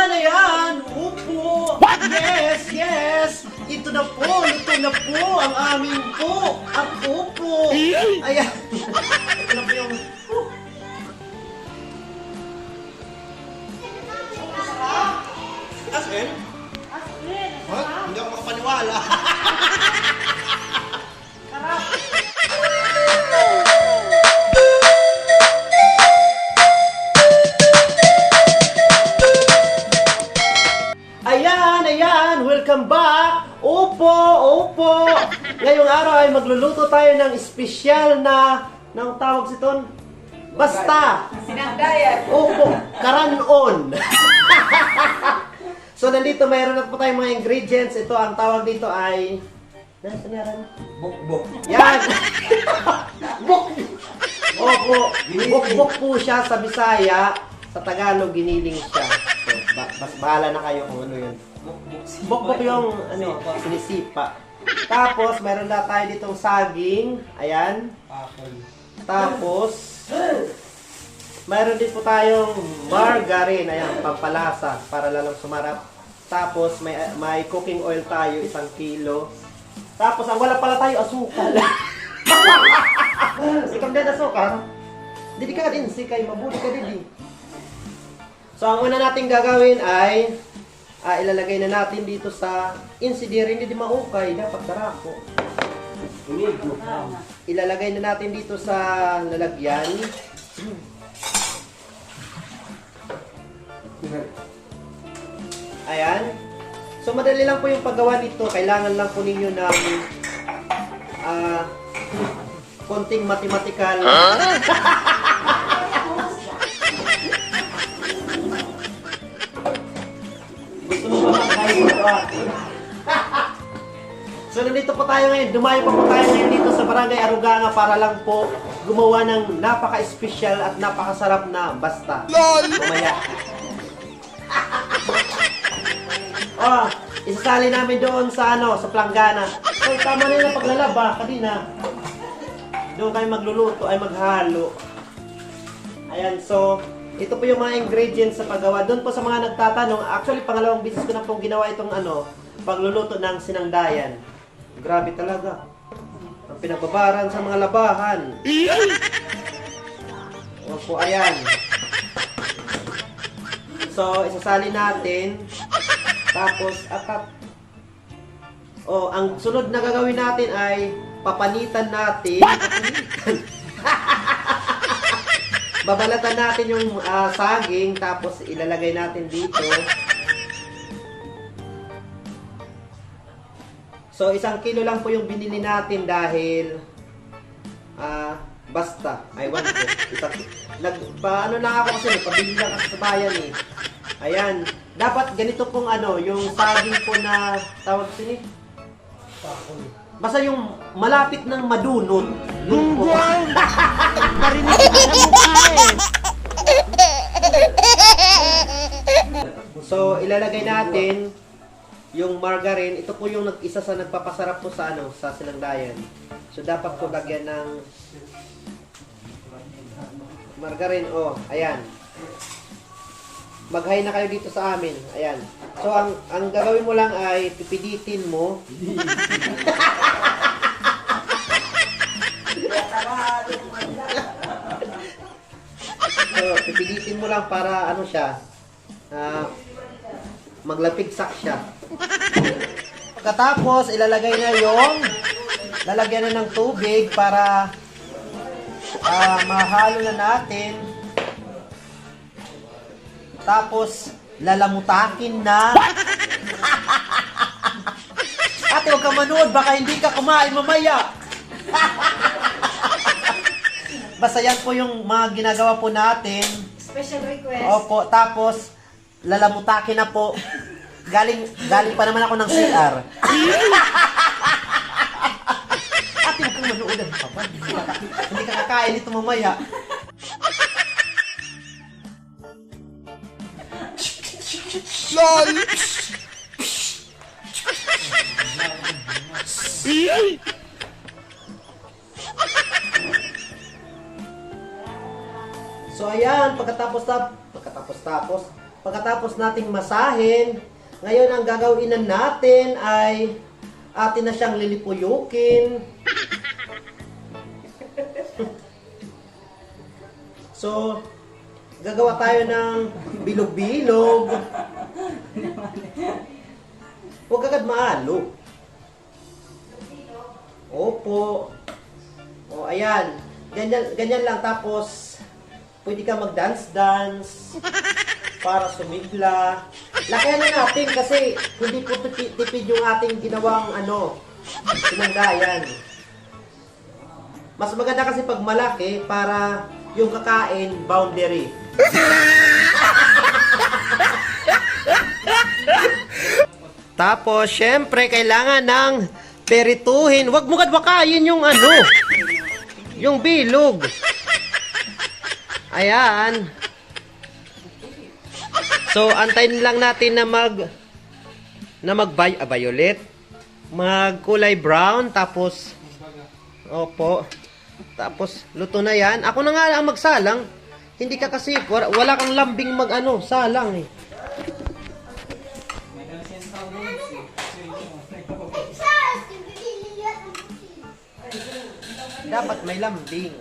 ayan! Upo! Yes, yes! Ito na po, luto na po ang aming po! Ang upo! Ayan! Ito na po yung... As in? What? Hindi ako makapaniwala. Ayan, ayan! Welcome back! Opo, opo! Ngayong araw ay magluluto tayo ng espesyal na... Nang tawag si Ton? Basta! Sinandayan. Opo, karanon! So, nandito mayroon na po tayong mga ingredients. Ito, ang tawag dito ay... Nasaan yaran? Bukbok. Yan! Bok! Opo, bok-bok po siya sa Bisaya. Sa Tagalog, giniling siya. So, mas bahala na kayo kung ano yun. Bok-bok yung ano, sinisipa. Tapos, meron na tayo ditong saging. Ayan. Tapos, mayroon din po tayong margarine. Ayan, pampalasa para lalong sumarap. Tapos, may cooking oil tayo, 1 kilo. Tapos, ang wala pala tayo, asukal. Sikam din asukal. Hindi ka din, sikay, mabuti ka din. So, ang una natin gagawin ay ilalagay na natin dito sa insidiri. Hindi maukay, dapat darako. Ilalagay na natin dito sa lalagyan. Ayan. So, madali lang po yung paggawa nito. Kailangan lang po ninyo ng konting mathematical. Gusto mo ba makakain ito? So, nandito po tayo ngayon. Dumayo pa po tayo ngayon dito sa Barangay Aruganga para lang po gumawa ng napaka-espesyal at napakasarap na basta. Mamaya. Oh, isasali namin doon sa sa planggana. Ay, tama na yung paglalaba kanina. Doon kayo magluluto ay maghalo. Ayan, so ito po yung mga ingredients sa paggawa. Doon po sa mga nagtatanong, actually pangalawang beses ko na pong ginawa itong pagluluto ng sinangdayan. Grabe talaga. Ang pinagbabaran sa mga labahan. Opo, ayan. So, isasali natin. Tapos, ang sunod na gagawin natin ay papanitan natin. Babalatan natin yung saging, tapos ilalagay natin dito. So, 1 kilo lang po yung binili natin dahil basta. I want to. Paano lang ako kasi, pabili lang kasi sa bayan eh. Ayan. Dapat ganito pong yung saging po na tawag sini. Basta yung malapit ng madunot. Yun po. Parinig ko sa mukha eh. So, ilalagay natin yung margarine. Ito po yung isa sa nagpapasarap po sa sa sinangdayan. So, dapat po lagyan ng margarine. Oh, ayan. Mag-hi na kayo dito sa amin. Ayan. So, ang gagawin mo lang ay pipiditin mo. So, pipiditin mo lang para siya. Maglapigsak siya. Pagkatapos, ilalagay na lalagyan na ng tubig para mahalo na natin. Tapos, lalamutakin na. Ate, huwag ka manood. Baka hindi ka kumain mamaya. Basta yan po yung mga ginagawa po natin. Special request. Opo. Tapos, lalamutakin na po. Galing pa naman ako ng CR. Ate, huwag kang manood. Hindi ka kakain ito mamaya. LOL! So ayan, pagkatapos pagkatapos nating masahin, ngayon ang gagawin natin ay atin na siyang lilipuyukin. So, gagawa tayo ng bilog-bilog. Huwag agad maalo. Opo. O, ayan. Ganyan lang. Tapos, pwede ka mag-dance-dance para sumigla. Lakihan na natin kasi hindi po tipid yung ating ginawang sinanggayan. Mas maganda kasi pag malaki para yung kakain boundary. Tapos, syempre, kailangan ng perituhin. Huwag mo kadwakayin yung yung bilog. Ayan. So, antayin lang natin na violet. Magkulay brown. Tapos, opo. Tapos, luto na yan. Ako na nga ang magsalang. Hindi ka kasi, wala kang lambing salang eh. Dapat may lambing.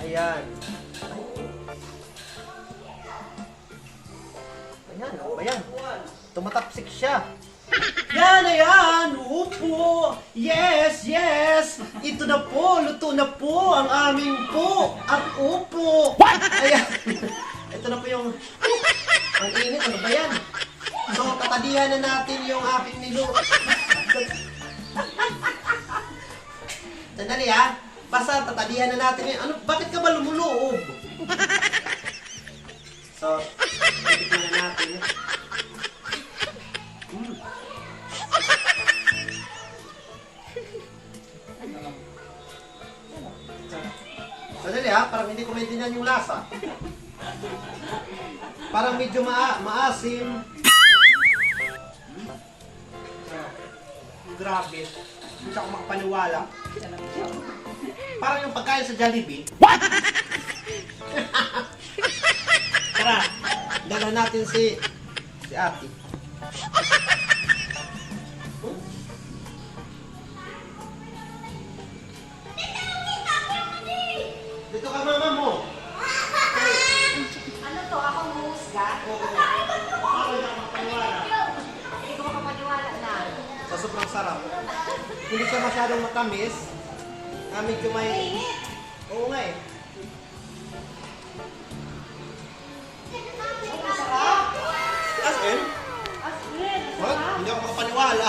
Ayan. Ayan, ano ba yan? Tumatapsik siya. Yan, ayan! Upo! Yes, yes! Ito na po, luto na po ang aming po at upo! Ayan. Ito na po yung... Ang init, ano ba yan? So, tatadihan na natin yung aking niluto. Sandali ha. Basta tatadihan na natin yun. Bakit ka ba lumuloob? So, titignan na natin. Sandali ha. Parang hindi ko maintindihan yung lasa. Parang medyo maasim. Grabe. Hindi ako makapaniwala. Parang yung pagkain sa Jollibee. What? Tara, dala natin si Ate. Dito ka, mama mo. Ano to? Ako muhusga? Oo. Parang hindi ako makapaniwala. Hindi ko makapaniwala na. Sa sobrang sarap. Hindi siya masyadong matamis. Medyo may... Oo nga eh. Ang sarap! As in? As in, What? sarap! Hindi ako makapaniwala.